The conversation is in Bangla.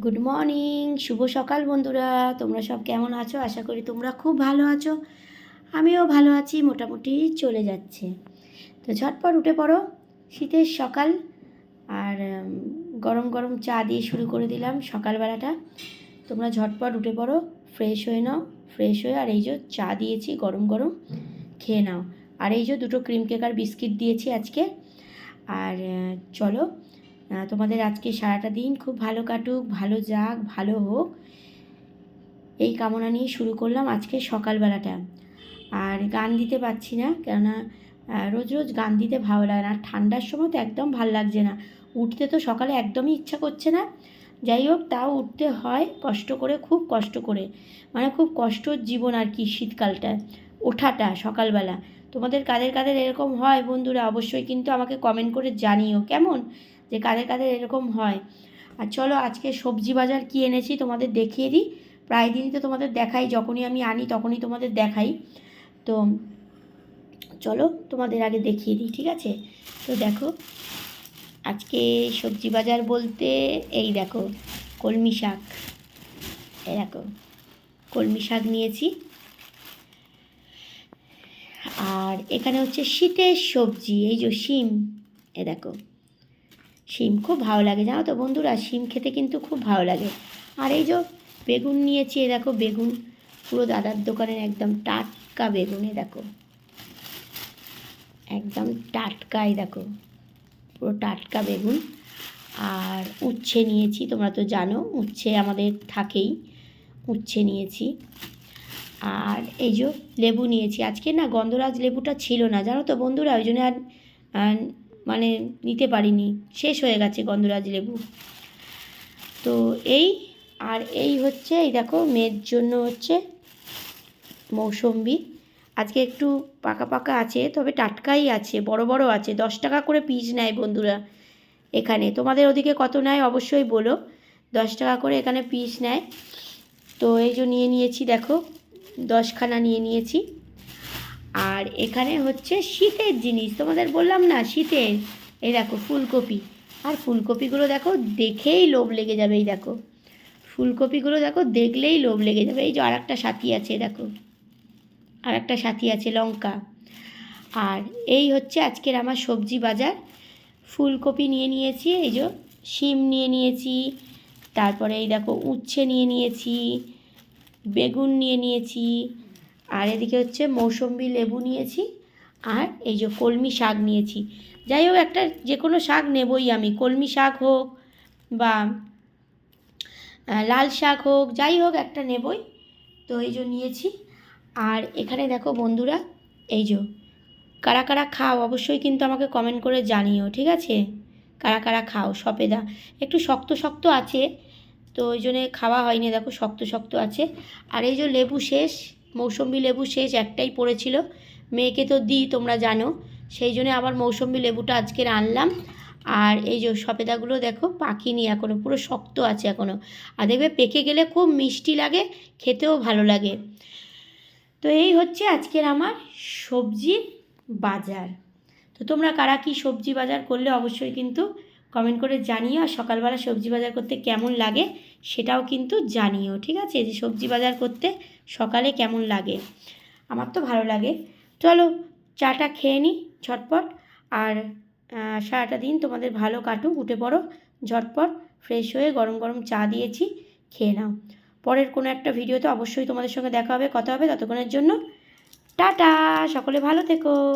গুড মর্নিং, শুভ সকাল বন্ধুরা। তোমরা সব কেমন আছো? আশা করি তোমরা খুব ভালো আছো। আমিও ভালো আছি, মোটামুটি চলে যাচ্ছে। তো ঝটপট উঠে পড়ো, শীতের সকাল। আর গরম গরম চা দিয়ে শুরু করে দিলাম সকালবেলাটা। তোমরা ঝটপট উঠে পড়ো, ফ্রেশ হয়ে নাও। ফ্রেশ হয়ে আর এই যে চা দিয়েছি গরম গরম, খেয়ে নাও। আর এই যে দুটো ক্রিম কেক আর বিস্কিট দিয়েছি আজকে। আর চলো, তোমাদের আজকে সারাটা দিন খুব ভালো কাটুক, ভালো যাক, ভালো হোক, এই কামনা নিয়ে শুরু করলাম আজকে সকালবেলাটা। আর গান দিতে পারছি না, কেননা রোজ রোজ গান দিতে ভালো লাগে না। আর ঠান্ডার সময় তো একদম ভাল লাগছে না, উঠতে তো সকালে একদমই ইচ্ছা করছে না। যাই হোক, তাও উঠতে হয় কষ্ট করে, খুব কষ্ট করে। মানে খুব কষ্টর জীবন আর কি শীতকালটা, ওঠাটা সকালবেলা। তোমাদের কাদের কাদের এরকম হয় বন্ধুরা, অবশ্যই কিন্তু আমাকে কমেন্ট করে জানিও কেমন, যে কাদের কাদের এরকম হয়। আর চলো, আজকে সবজি বাজার কী এনেছি তোমাদের দেখিয়ে দিই। প্রায় দিনই তো তোমাদের দেখাই, যখনই আমি আনি তখনই তোমাদের দেখাই। তো চলো তোমাদের আগে দেখিয়ে দিই, ঠিক আছে? তো দেখো, আজকে সবজি বাজার বলতে এই দেখো, কলমি শাক। এই দেখো, কলমি শাক নিয়েছি। আর এখানে হচ্ছে শীতের সবজি, এই যে শিম। এ দেখো, শিম খুব ভালো লাগে জানো তো বন্ধুরা, শিম খেতে কিন্তু খুব ভালো লাগে। আর এই যে বেগুন নিয়েছি, এ দেখো বেগুন, পুরো দাদার দোকানের একদম টাটকা বেগুন। এ দেখো, একদম টাটকাই দেখো, পুরো টাটকা বেগুন। আর উচ্ছে নিয়েছি, তোমরা তো জানো উচ্ছে আমাদের থাকেই, উচ্ছে নিয়েছি। আর এই যে লেবু নিয়েছি। আজকে না গন্ধরাজ লেবুটা ছিল না জানো তো বন্ধুরা, ওই জন্য আর মানে নিতে পারিনি, শেষ হয়ে গেছে গন্ধরাজ লেবু। তো এই, আর এই হচ্ছে এই দেখো মেয়ের জন্য হচ্ছে মৌসম্বি। আজকে একটু পাকা পাকা আছে, তবে টাটকাই আছে, বড় বড় আছে। 10 টাকা করে পিস নেয় বন্ধুরা এখানে। তোমাদের ওদিকে কত নেয় অবশ্যই বলো। 10 টাকা করে এখানে পিস নেয়। তো এই যে নিয়ে নিয়েছি দেখো, 10খানা নিয়ে নিয়েছি। আর এখানে হচ্ছে শীতের জিনিস, তোমাদের বললাম না শীতের। এই দেখো ফুলকপি। আর ফুলকপিগুলো দেখো দেখেই লোভ লেগে যাবে। এই দেখো ফুলকপিগুলো দেখো দেখলেই লোভ লেগে যাবে। এই যে আর একটা সাথী আছে দেখো, আর একটা সাথী আছে লঙ্কা। আর এই হচ্ছে আজকের আমার সবজি বাজার। ফুলকপি নিয়ে নিয়েছি, এই যে শিম নিয়ে নিয়েছি, তারপরে এই দেখো উচ্ছে নিয়ে নিয়েছি, বেগুন নিয়ে নিয়েছি, আর এদিকে হচ্ছে মৌসম্বি লেবু নিয়েছি, আর এই যে কলমি শাক নিয়েছি। যাই হোক, একটা যে কোনো শাক নেবই আমি, কলমি শাক হোক বা লাল শাক হোক, যাই হোক একটা নেবই। তো এই যে নিয়েছি। আর এখানে দেখো বন্ধুরা, এই যে কারা কারা খাও অবশ্যই কিন্তু আমাকে কমেন্ট করে জানিও, ঠিক আছে? কারা কারা খাও সপেদা। একটু শক্ত শক্ত আছে, তো ওই জন্যে খাওয়া হয়নি। দেখো শক্ত শক্ত আছে। আর এই যে লেবু শেষ, মৌসম্বি লেবু শেষ, একটাই পড়েছিল, মেয়েকে তো দিই তোমরা জানো, সেই জন্য আবার মৌসম্বি লেবুটা আজকের আনলাম। আর এই যে সপেদাগুলো দেখো পাকিনি এখনও, পুরো শক্ত আছে এখনও। আর দেখবে পেকে গেলে খুব মিষ্টি লাগে, খেতেও ভালো লাগে। তো এই হচ্ছে আজকের আমার সবজির বাজার। তো তোমরা কারা কী সবজি বাজার করলে অবশ্যই কিন্তু কমেন্ট করে জানিও। আর সকালবেলা সবজি বাজার করতে কেমন লাগে সেটাও কিন্তু জানিও, ঠিক আছে? যে সবজি বাজার করতে সকালে কেমন লাগে, আমার তো ভালো লাগে। চলো চাটা খেয়ে নিই ঝটপট। আর সারাটা দিন তোমাদের ভালো কাটুক, উঠে পড়ো ঝটপট, ফ্রেশ হয়ে গরম গরম চা দিয়েছি, খেয়ে নাও। পরের কোনো একটা ভিডিওতে অবশ্যই তোমাদের সঙ্গে দেখা হবে, কথা হবে। ততক্ষণের জন্য টাটা, সকলে ভালো থেকো।